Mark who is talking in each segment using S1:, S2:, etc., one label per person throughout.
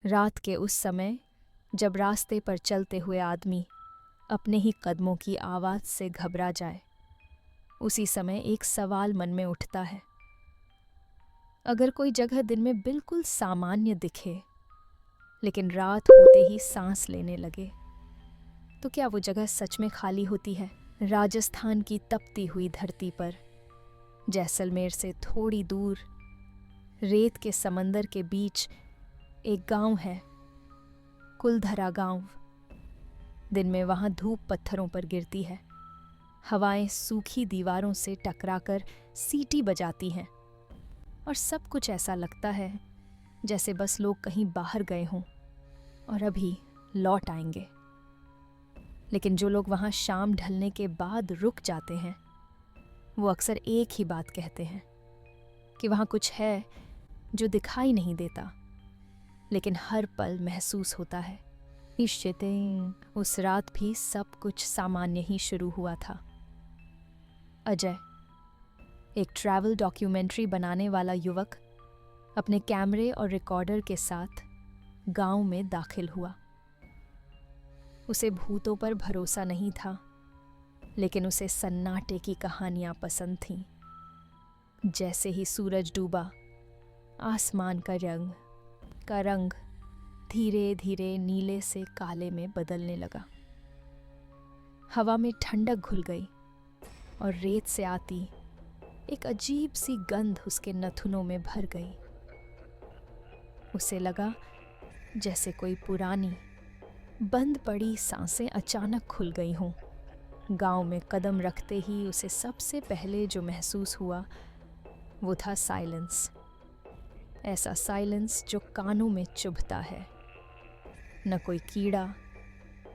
S1: रात के उस समय जब रास्ते पर चलते हुए आदमी अपने ही कदमों की आवाज़ से घबरा जाए, उसी समय एक सवाल मन में उठता है। अगर कोई जगह दिन में बिल्कुल सामान्य दिखे, लेकिन रात होते ही सांस लेने लगे, तो क्या वो जगह सच में खाली होती है? राजस्थान की तपती हुई धरती पर, जैसलमेर से थोड़ी दूर, रेत के समंदर के बीच एक गांव है, कुलधरा गांव। दिन में वहां धूप पत्थरों पर गिरती है, हवाएं सूखी दीवारों से टकराकर सीटी बजाती हैं, और सब कुछ ऐसा लगता है जैसे बस लोग कहीं बाहर गए हों और अभी लौट आएंगे। लेकिन जो लोग वहां शाम ढलने के बाद रुक जाते हैं, वो अक्सर एक ही बात कहते हैं कि वहां कुछ है जो दिखाई नहीं देता, लेकिन हर पल महसूस होता है। उस रात भी सब कुछ सामान्य ही शुरू हुआ था। अजय, एक ट्रैवल डॉक्यूमेंट्री बनाने वाला युवक, अपने कैमरे और रिकॉर्डर के साथ गांव में दाखिल हुआ। उसे भूतों पर भरोसा नहीं था, लेकिन उसे सन्नाटे की कहानियां पसंद थीं। जैसे ही सूरज डूबा, आसमान का रंग धीरे धीरे नीले से काले में बदलने लगा। हवा में ठंडक घुल गई और रेत से आती एक अजीब सी गंध उसके नथुनों में भर गई। उसे लगा जैसे कोई पुरानी बंद पड़ी सांसें अचानक खुल गई हों। गांव में कदम रखते ही उसे सबसे पहले जो महसूस हुआ वो था साइलेंस। ऐसा साइलेंस जो कानों में चुभता है। न कोई कीड़ा,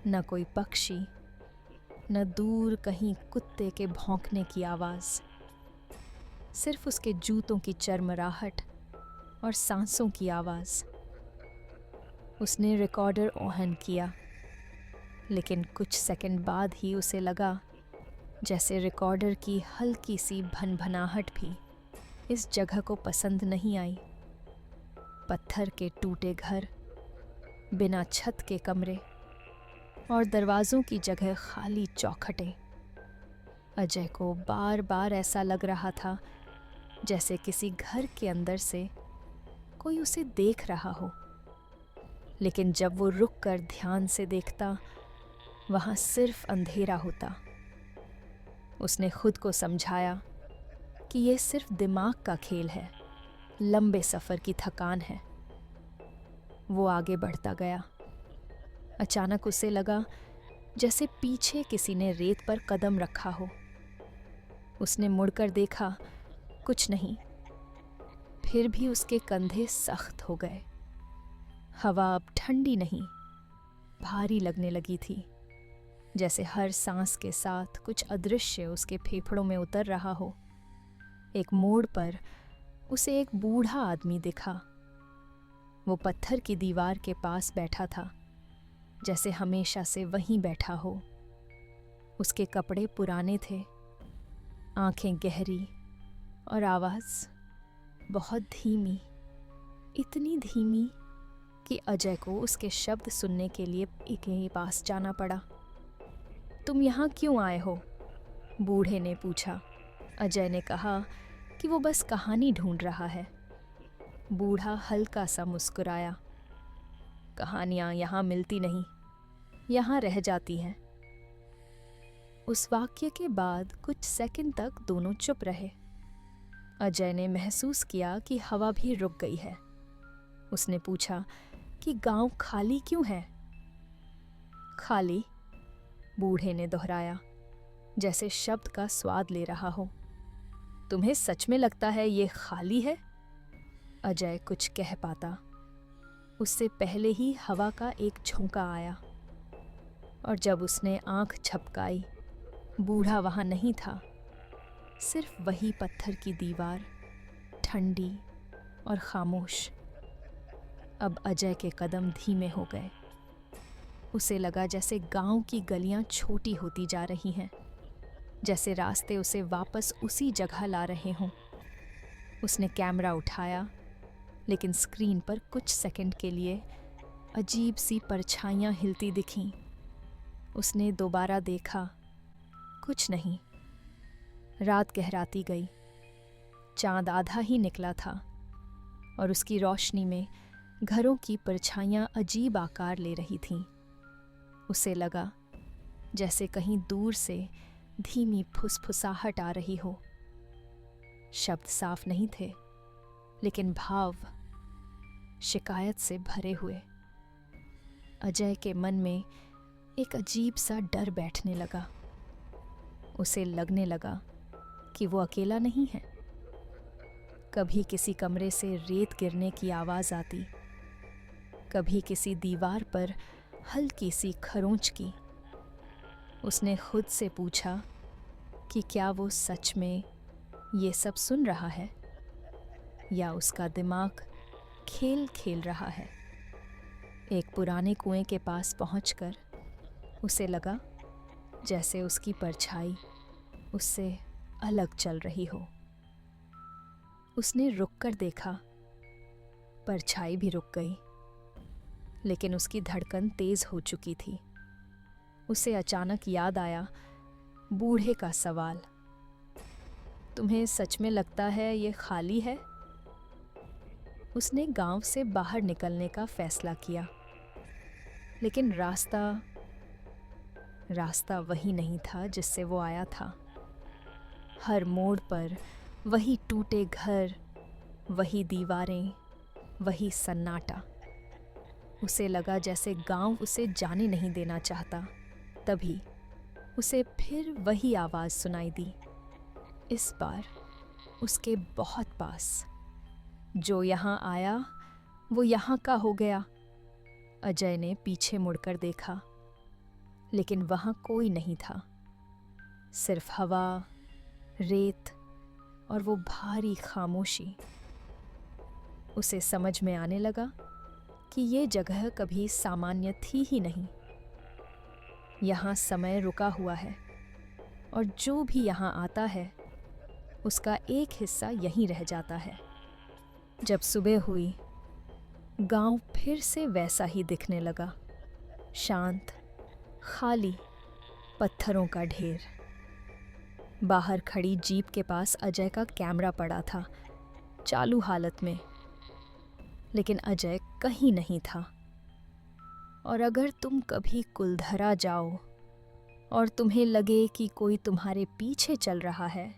S1: न कोई पक्षी, न दूर कहीं कुत्ते के भौंकने की आवाज़। सिर्फ उसके जूतों की चरमराहट और सांसों की आवाज़। उसने रिकॉर्डर ऑन किया, लेकिन कुछ सेकंड बाद ही उसे लगा जैसे रिकॉर्डर की हल्की सी भनभनाहट भी इस जगह को पसंद नहीं आई। पत्थर के टूटे घर, बिना छत के कमरे और दरवाज़ों की जगह खाली चौखटें। अजय को बार बार ऐसा लग रहा था जैसे किसी घर के अंदर से कोई उसे देख रहा हो, लेकिन जब वो रुककर ध्यान से देखता, वहाँ सिर्फ अंधेरा होता। उसने खुद को समझाया कि ये सिर्फ दिमाग का खेल है, लंबे सफ़र की थकान है। वो आगे बढ़ता गया। अचानक उसे लगा जैसे पीछे किसी ने रेत पर कदम रखा हो। उसने मुड़कर देखा, कुछ नहीं। फिर भी उसके कंधे सख्त हो गए। हवा अब ठंडी नहीं, भारी लगने लगी थी, जैसे हर सांस के साथ कुछ अदृश्य उसके फेफड़ों में उतर रहा हो। एक मोड़ पर उसे एक बूढ़ा आदमी दिखा। वो पत्थर की दीवार के पास बैठा था, जैसे हमेशा से वहीं बैठा हो। उसके कपड़े पुराने थे, आंखें गहरी और आवाज़ बहुत धीमी, इतनी धीमी कि अजय को उसके शब्द सुनने के लिए के पास जाना पड़ा। तुम यहाँ क्यों आए हो? बूढ़े ने पूछा। अजय ने कहा कि वो बस कहानी ढूंढ रहा है। बूढ़ा हल्का सा मुस्कुराया। कहानियाँ यहाँ मिलती नहीं, यहाँ रह जाती हैं। उस वाक्य के बाद कुछ सेकंड तक दोनों चुप रहे। अजय ने महसूस किया कि हवा भी रुक गई है। उसने पूछा कि गांव खाली क्यों है? खाली? बूढ़े ने दोहराया, जैसे शब्द का स्वाद ले रहा हो। तुम्हें सच में लगता है ये खाली है? अजय कुछ कह पाता, उससे पहले ही हवा का एक झोंका आया, और जब उसने आंख झपकाई, बूढ़ा वहां नहीं था। सिर्फ वही पत्थर की दीवार, ठंडी और खामोश। अब अजय के कदम धीमे हो गए। उसे लगा जैसे गांव की गलियां छोटी होती जा रही हैं, जैसे रास्ते उसे वापस उसी जगह ला रहे हों। उसने कैमरा उठाया, लेकिन स्क्रीन पर कुछ सेकंड के लिए अजीब सी परछाइयाँ हिलती दिखीं। उसने दोबारा देखा, कुछ नहीं। रात गहराती गई। चांद आधा ही निकला था और उसकी रोशनी में घरों की परछाइयाँ अजीब आकार ले रही थीं। उसे लगा जैसे कहीं दूर से धीमी फुसफुसाहट आ रही हो। शब्द साफ नहीं थे, लेकिन भाव शिकायत से भरे हुए। अजय के मन में एक अजीब सा डर बैठने लगा। उसे लगने लगा कि वो अकेला नहीं है। कभी किसी कमरे से रेत गिरने की आवाज़ आती, कभी किसी दीवार पर हल्की सी खरोंच की। उसने खुद से पूछा कि क्या वो सच में ये सब सुन रहा है या उसका दिमाग खेल खेल रहा है। एक पुराने कुएं के पास पहुंचकर उसे लगा जैसे उसकी परछाई उससे अलग चल रही हो। उसने रुककर देखा, परछाई भी रुक गई, लेकिन उसकी धड़कन तेज हो चुकी थी। उसे अचानक याद आया बूढ़े का सवाल, तुम्हें सच में लगता है ये खाली है? उसने गांव से बाहर निकलने का फैसला किया, लेकिन रास्ता वही नहीं था जिससे वो आया था। हर मोड़ पर वही टूटे घर, वही दीवारें, वही सन्नाटा। उसे लगा जैसे गांव उसे जाने नहीं देना चाहता। तभी उसे फिर वही आवाज़ सुनाई दी, इस बार उसके बहुत पास। जो यहाँ आया वो यहाँ का हो गया। अजय ने पीछे मुड़कर देखा, लेकिन वहाँ कोई नहीं था। सिर्फ हवा, रेत और वो भारी खामोशी। उसे समझ में आने लगा कि ये जगह कभी सामान्य थी ही नहीं। यहाँ समय रुका हुआ है और जो भी यहाँ आता है उसका एक हिस्सा यहीं रह जाता है। जब सुबह हुई, गांव फिर से वैसा ही दिखने लगा, शांत, खाली, पत्थरों का ढेर। बाहर खड़ी जीप के पास अजय का कैमरा पड़ा था, चालू हालत में, लेकिन अजय कहीं नहीं था। और अगर तुम कभी कुलधरा जाओ और तुम्हें लगे कि कोई तुम्हारे पीछे चल रहा है,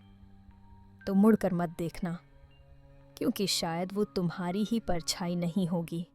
S1: तो मुड़कर मत देखना, क्योंकि शायद वो तुम्हारी ही परछाई नहीं होगी।